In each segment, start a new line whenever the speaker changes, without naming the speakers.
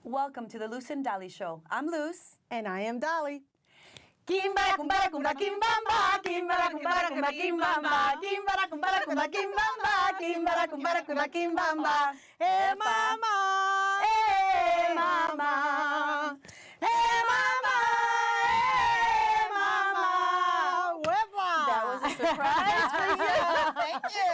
Welcome to the Luz and Dolly Show. I'm Luz.
And I am Dolly.
Kimbara, kumbara, kumbara, kimbamba. Kimbara, kumbara, kumbara, kimbamba. Kimbara, kumbara, kumbara, kimbamba. Kimbara, kumbara, kumbara, kimbamba.
Hey mama,
Hey, mama.
hey mama, hey mama. ¡Huepa!
That was a surprise for you.
Thank you.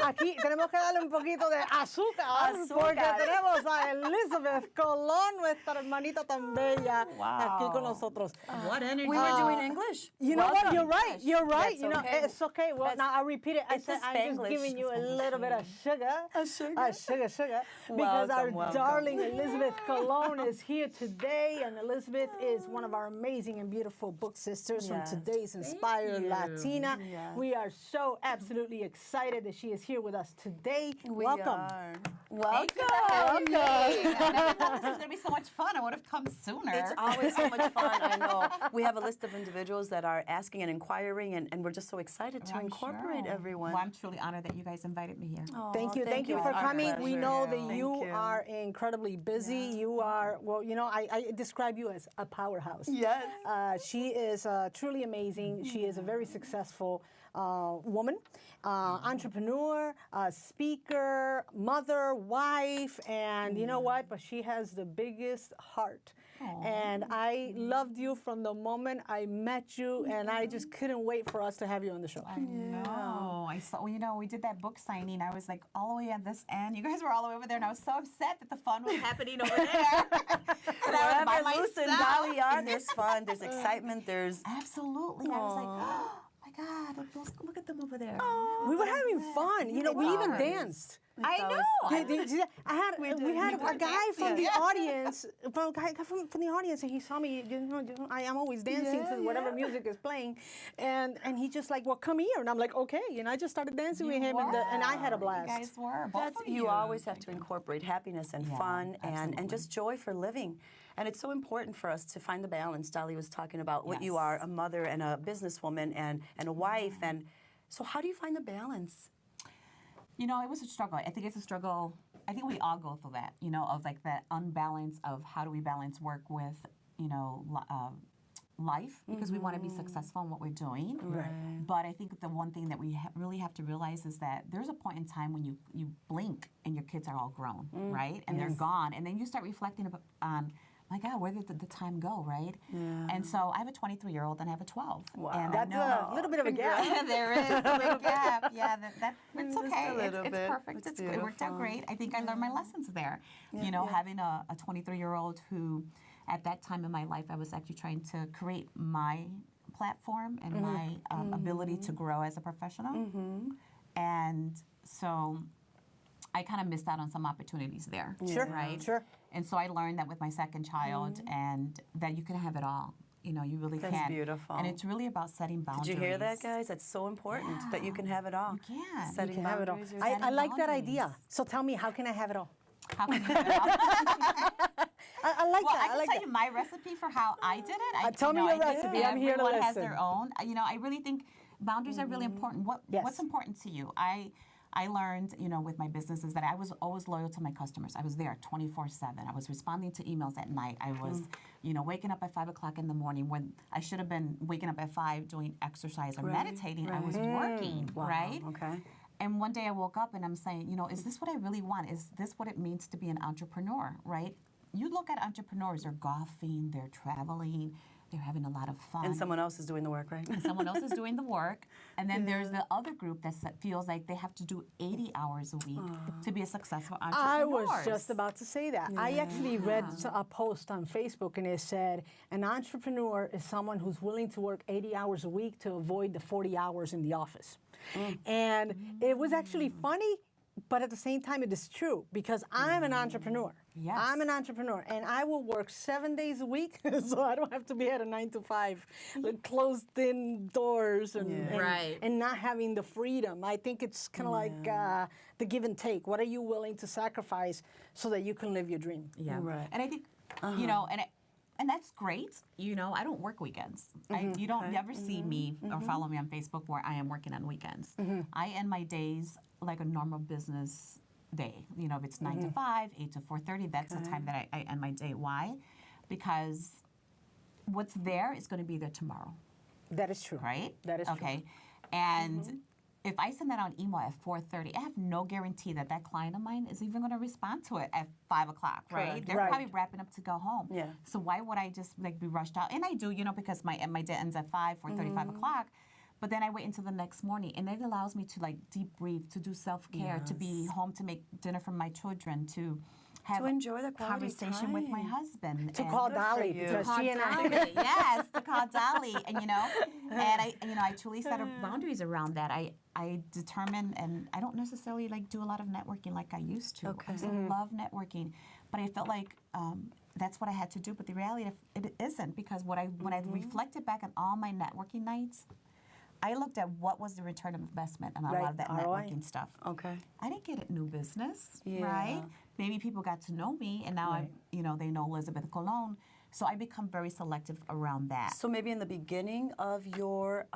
Aquí tenemos que darle un poquito de azúcar, porque tenemos a Elizabeth-Colón, nuestra hermanita tan bella, aquí con nosotros.
What energy.
We were doing English.
You know what? You're right. You're right.
That's
you know,
okay.
it's okay. Well, now I'll repeat it. I
It's
said
a
I'm just
Spanglish.
giving you a little bit of sugar.
A sugar?
Sugar. Because our
Welcome.
darling Elizabeth-Colón is here today, and Elizabeth is one of our amazing and beautiful book sisters
Yes.
from today's Inspired Latina.
Yes.
We are so absolutely excited that she is here with us today.
We
Welcome.
are.
Thank you
Welcome.
for having me. I never thought this was going to be so much fun. I would have come sooner.
It's always so much fun. I know. We have a list of individuals that are asking and inquiring, and we're just so excited to
I'm
incorporate
sure.
everyone.
Well, I'm truly honored that you guys invited me here.
Oh,
Thank you
Thank
for
It's our
coming. We
pleasure.
know that
Thank
you
you.
are incredibly busy. You are, well, you know, I describe you as a powerhouse.
Yes.
She is truly amazing. She is a very successful woman, entrepreneur, speaker, mother, wife, and you know what? But she has the biggest heart. And I loved you from the moment I met you, and I just couldn't wait for us to have you on the show.
I know. I saw, you know, we did that book signing. I was like all the way at this end. You guys were all the way over there, and I was so upset that the fun was happening over there. And I was by
Wherever Luz and
myself.
Dolly are, there's fun, there's excitement, there's...
Absolutely. I was like, oh my God, look at them over there.
We were having fun. You know, we even danced.
I know.
We had a guy from the audience, from the audience, and he saw me. You know, I am always dancing to whatever music is playing, and he just like, well, come here, and I'm like, okay, and I just started dancing with him, and I had a blast.
You guys were. Both of
You always have to incorporate happiness and fun and just joy for living. And it's so important for us to find the balance. Dolly was talking about what you are, a mother and a businesswoman and a wife. And so how do you find the balance?
You know, it was a struggle. I think it's a struggle. I think we all go through that, you know, of like that unbalance of how do we balance work with, you know, life, because we want to be successful in what we're doing.
Right.
But I think the one thing that we really have to realize is that there's a point in time when you blink and your kids are all grown, right? And they're gone. And then you start reflecting on, my God, where did the time go, right? Yeah. And so I have a 23-year-old and I have a 12.
Wow.
And
That's a little bit of a gap.
there is a big gap. Yeah, it's
Just
okay.
a little
It's
bit.
perfect.
It's
It worked out
beautiful.
great. I think I learned my lessons there. You know, having a 23-year-old who, at that time in my life, I was actually trying to create my platform and my ability to grow as a professional. And so I kind of missed out on some opportunities there.
Sure,
right?
sure.
And so I learned that with my second child, and that you can have it all. You know, you really
That's
can.
beautiful.
And it's really about setting boundaries.
Did you hear that, guys? That's so important that you can have it all.
You can.
Setting
You can have it all.
boundaries is-
I like that
boundaries.
idea. So tell me, how can I have it all?
How can you have it all?
I like
Well,
that.
I can
like
tell
that.
you my recipe for how I did it.
Tell me your
I did-
recipe. I'm here to
Everyone has
listen.
their own. You know, I really think boundaries are really important.
Yes.
What's important to you? I learned, you know, with my business is that I was always loyal to my customers. I was there 24/7. I was responding to emails at night. I was, you know, waking up at 5 o'clock in the morning when I should have been waking up at 5 doing exercise or meditating. I was working, right?
Okay.
And one day I woke up and I'm saying, you know, is this what I really want? Is this what it means to be an entrepreneur, right? You look at entrepreneurs, they're golfing, they're traveling, they're having a lot of fun.
And someone else is doing the work, right?
Someone else is doing the work. And then there's the other group that feels like they have to do 80 hours a week to be a successful entrepreneur.
I was just about to say that. I actually read a post on Facebook, and it said, an entrepreneur is someone who's willing to work 80 hours a week to avoid the 40 hours in the office. And it was actually funny, but at the same time, it is true, because I'm an entrepreneur.
Yes.
I'm an entrepreneur, and I will work 7 days a week, so I don't have to be at a 9 to 5, with closed-in doors and not having the freedom. I think it's kind of like the give and take. What are you willing to sacrifice so that you can live your dream?
Yeah.
Right.
And I think, you know, and that's great. You know, I don't work weekends. You don't never see me or follow me on Facebook where I am working on weekends. I end my days like a normal business day. You know, if it's 9 to 5, 8 to 4:30, that's the time that I end my day. Why? Because what's there is going to be there tomorrow.
That is true.
Right?
That is true.
Okay. And if I send that on email at 4:30, I have no guarantee that that client of mine is even going to respond to it at 5 o'clock, right?
Correct.
They're probably wrapping up to go home.
Yeah.
So why would I just like be rushed out? And I do, you know, because my day ends at 4:30, 5 o'clock. But then I wait until the next morning, and it allows me to like debrief, to do self-care, to be home to make dinner for my children, to have
To enjoy the quality
conversation with my
time.
husband.
To
and-
call
Good for
Dolly
you.
because
call
she and I.
Dolly. Yes, to call Dolly, and I truly set up boundaries around that. I determine, and I don't necessarily like do a lot of networking like I used to.
Okay.
I still love networking, but I felt like that's what I had to do. But the reality of it isn't, because when I reflected back on all my networking nights, I looked at what was the return of investment on a lot of that
ROI.
networking stuff.
Okay.
I didn't get it new business,
Yeah.
right? Maybe people got to know me, and now they know Elizabeth-Colón. So I become very selective around that.
So maybe in the beginning of your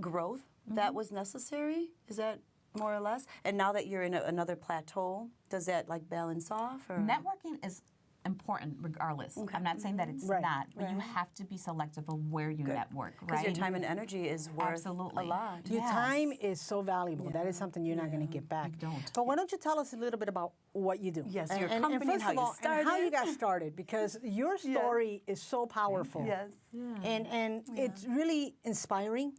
growth, that was necessary? Is that more or less? And now that you're in another plateau, does that like balance off? Or?
Networking is important regardless. I'm not saying that it's not, but you have to be selective of where you network,
Because
right?
your time and energy is worth
Absolutely.
a lot.
Your
Yes.
time is so valuable. That is something you're not going to get back.
You don't.
But why don't you tell us a little bit about what you do?
Yes, your
and
company and
first
how
of
you
all, and how you
started.
got started, because your story is so powerful.
Yes.
And it's really inspiring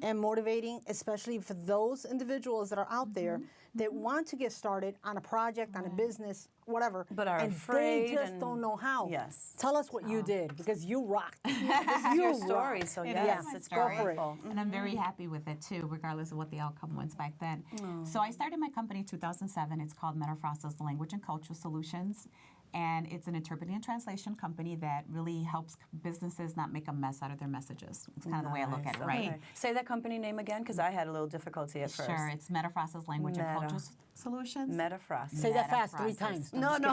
and motivating, especially for those individuals that are out there that want to get started on a project, on a business, whatever,
But are
and
afraid
they just
and-
don't know how.
Yes.
Tell us what you did, because you rocked.
This is your
You
story,
rock.
so
It
yes,
is my
it's
story.
powerful.
And I'm very happy with it too, regardless of what the outcome was back then. So I started my company in 2007. It's called Metafrasa's Language and Cultural Solutions. And it's an interpreting and translation company that really helps businesses not make a mess out of their messages. It's kind of the way I look at it, right?
Okay. Say that company name again, because I had a little difficulty at first.
Sure, it's Metafrasa's Language and Cultural Solutions.
Metafras.
Say that fast 3
Metafrasa's.
times.
No, no.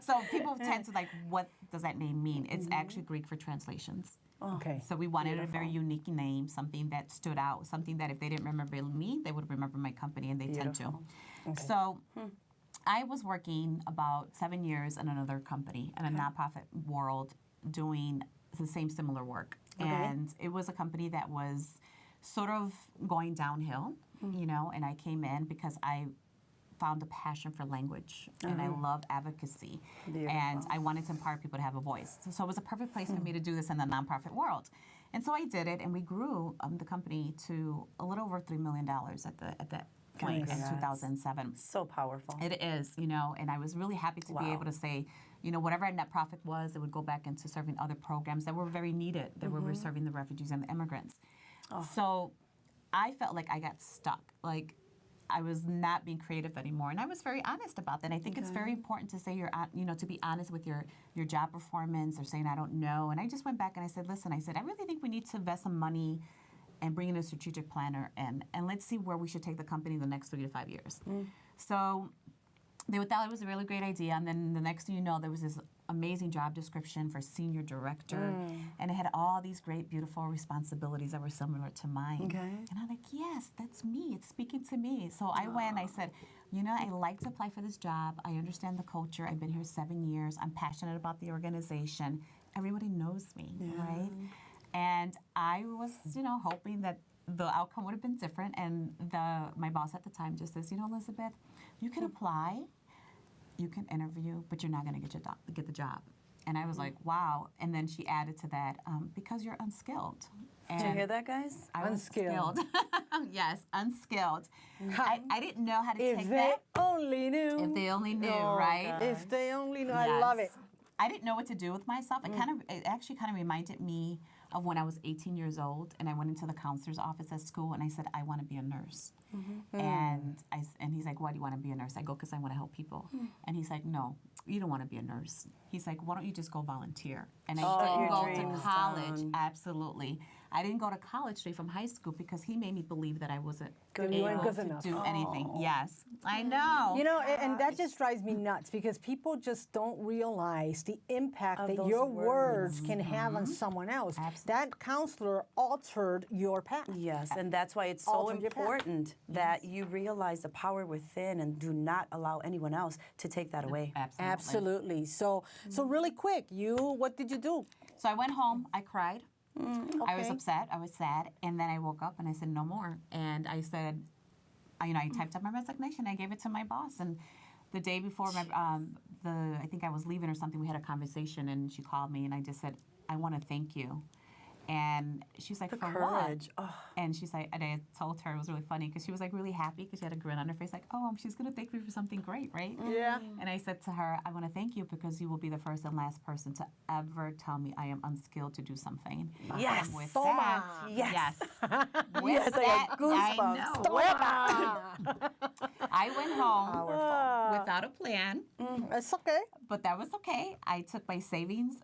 So people tend to like, what does that name mean? It's actually Greek for translations.
Okay.
So we wanted a very unique name, something that stood out, something that if they didn't remember me, they would remember my company, and they tend to. So I was working about 7 years in another company in a nonprofit world doing the same similar work. And it was a company that was sort of going downhill, and I came in because I found a passion for language and I love advocacy. And I wanted to empower people to have a voice. So it was a perfect place for me to do this in the nonprofit world. And so I did it, and we grew the company to a little over $3 million at that point in 2007.
So powerful.
It is, and I was really happy to be able to say, whatever our net profit was, it would go back into serving other programs that were very needed, that were serving the refugees and the immigrants. So I felt like I got stuck. Like I was not being creative anymore, and I was very honest about that. And I think it's very important to say to be honest with your job performance, or saying I don't know. And I just went back and I said, listen, I really think we need to invest some money and bring in a strategic planner, and let's see where we should take the company in the next 3 to 5 years. So they thought it was a really great idea, and then the next thing you know, there was this amazing job description for senior director, and it had all these great, beautiful responsibilities that were similar to mine.
Okay.
And I'm like, yes, that's me. It's speaking to me. So I went and I said, I like to apply for this job. I understand the culture. I've been here 7 years. I'm passionate about the organization. Everybody knows me, right? And I was, hoping that the outcome would have been different. And my boss at the time just says, Elizabeth, you can apply, you can interview, but you're not going to get the job. And I was like, wow. And then she added to that, because you're unskilled.
Did you hear that, guys?
I was
Unskilled.
skilled. Yes, unskilled. I didn't know how to
If
take
they
that.
only knew.
If they only knew,
Oh,
right?
God.
If they only knew. I love it.
Yes. I didn't know what to do with myself. It actually kind of reminded me of when I was 18 years old, and I went into the counselor's office at school, and I said, I want to be a nurse. And he's like, why do you want to be a nurse? I go, because I want to help people. And he's like, no, you don't want to be a nurse. He's like, why don't you just go volunteer? And I
Shut
didn't
your
go to
dreams
college.
down.
Absolutely. I didn't go to college straight from high school because he made me believe that I wasn't
Good. You weren't
able
good
to
enough.
do anything. Yes, I know.
You know, and that just drives me nuts because people just don't realize the impact that
those
your
words.
words can have on someone else.
Absolutely.
That counselor altered your path.
Yes, and that's why it's so
Altered your path.
important that you realize the power within and do not allow anyone else to take that away.
Absolutely.
Absolutely. So really quick, what did you do?
So I went home. I cried. I was
Okay.
upset. I was sad. And then I woke up and I said, no more. And I said, I typed up my resignation. I gave it to my boss. And the day before, I think I was leaving or something, we had a conversation and she called me and I just said, I want to thank you. And she's like,
The
for
courage.
what?
Oh.
And she's like, and I told her, it was really funny because she was like really happy because she had a grin on her face like, oh, she's going to thank me for something great, right?
Yeah.
And I said to her, I want to thank you because you will be the first and last person to ever tell me I am unskilled to do something.
Yes.
And with
Toma.
that,
Yes.
With
Yes, I
that,
got goosebumps.
I know. I went home without a plan,
It's okay.
but that was okay. I took my savings.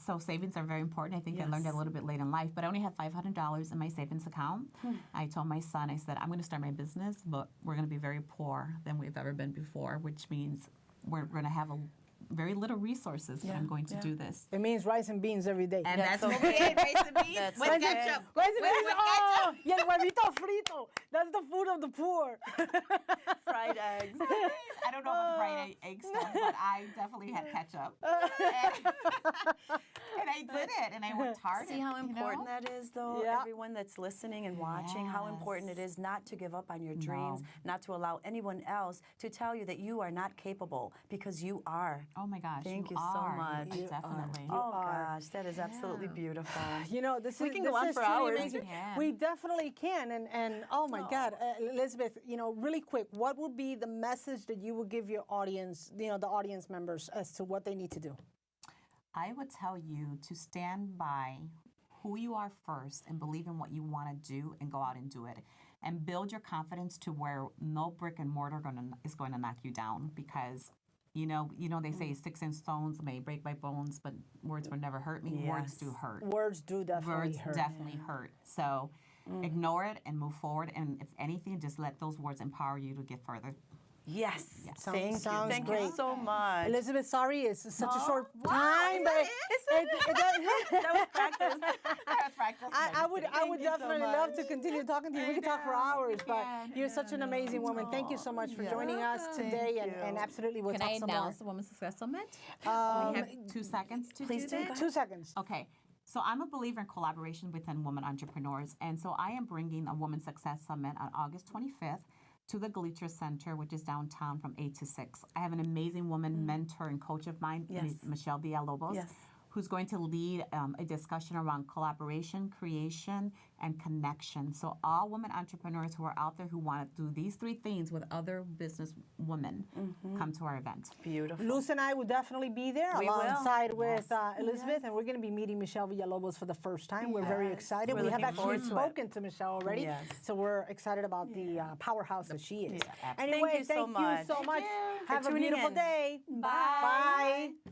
So savings are very important. I think I learned that a little bit late in life, but I only had $500 in my savings account. I told my son, I said, I'm going to start my business, but we're going to be very poor than we've ever been before, which means we're going to have very little resources, but I'm going to do this.
It means rice and beans every day.
And that's
okay.
what we ate, rice and beans
That's
with
okay.
ketchup.
Rice and
With
beans. Oh, y el huevito frito. That's the food of the poor.
Fried eggs.
I don't know about fried egg stuff, but I definitely had ketchup. And I did it, and I worked hard.
See how important that is, though?
Yeah.
Everyone that's listening and watching, how important it is not to give up on your dreams, not to allow anyone else to tell you that you are not capable, because you are.
Oh my gosh,
Thank you so
are.
much.
You definitely.
Oh
are.
gosh, that is absolutely beautiful.
You know, this
We
is
can
this
go on
is
for
truly
hours.
amazing.
We can.
We definitely can. And oh my God, Elizabeth, you know, really quick, what would be the message that you would give your audience, you know, the audience members, as to what they need to do?
I would tell you to stand by who you are first and believe in what you want to do and go out and do it. And build your confidence to where no brick and mortar is going to knock you down, because you know they say sticks and stones may break my bones, but words will never hurt me. Words do hurt.
Words do definitely hurt.
Definitely hurt. So ignore it and move forward. And if anything, just let those words empower you to get further.
Yes.
Sounds
Thank
great.
you so much.
Elizabeth, sorry, it's such a short
wow,
time,
is
but
that
That was practice.
That was practice.
I would
Thank you so
definitely love to
much.
continue talking to you. We can talk for hours, but you're such an amazing woman. Thank you so much for joining us today, and absolutely we'll
Can
talk
I
some more.
announce the Women's Success Summit? We have 2 seconds to
Please
do
do.
that.
2 seconds.
Okay. So I'm a believer in collaboration within women entrepreneurs. And so I am bringing a Women's Success Summit on August 25th to the Gleacher Center, which is downtown, from 8 to 6. I have an amazing woman, mentor and coach of mine, Michelle Villalobos,
Yes.
who's going to lead a discussion around collaboration, creation, and connection. So all women entrepreneurs who are out there who want to do these 3 things with other business women, come to our event.
Beautiful.
Luz and I will definitely be there
We will.
alongside with Elizabeth, and we're going to be meeting Michelle Villalobos for the first time. We're very excited.
We're
We have
looking
actually
forward to it.
spoken to Michelle already,
Yes.
so we're excited about the powerhouse that she is.
absolutely.
Anyway,
Thank you so much.
Have a
tuning
beautiful
in.
day.
Bye.
Bye.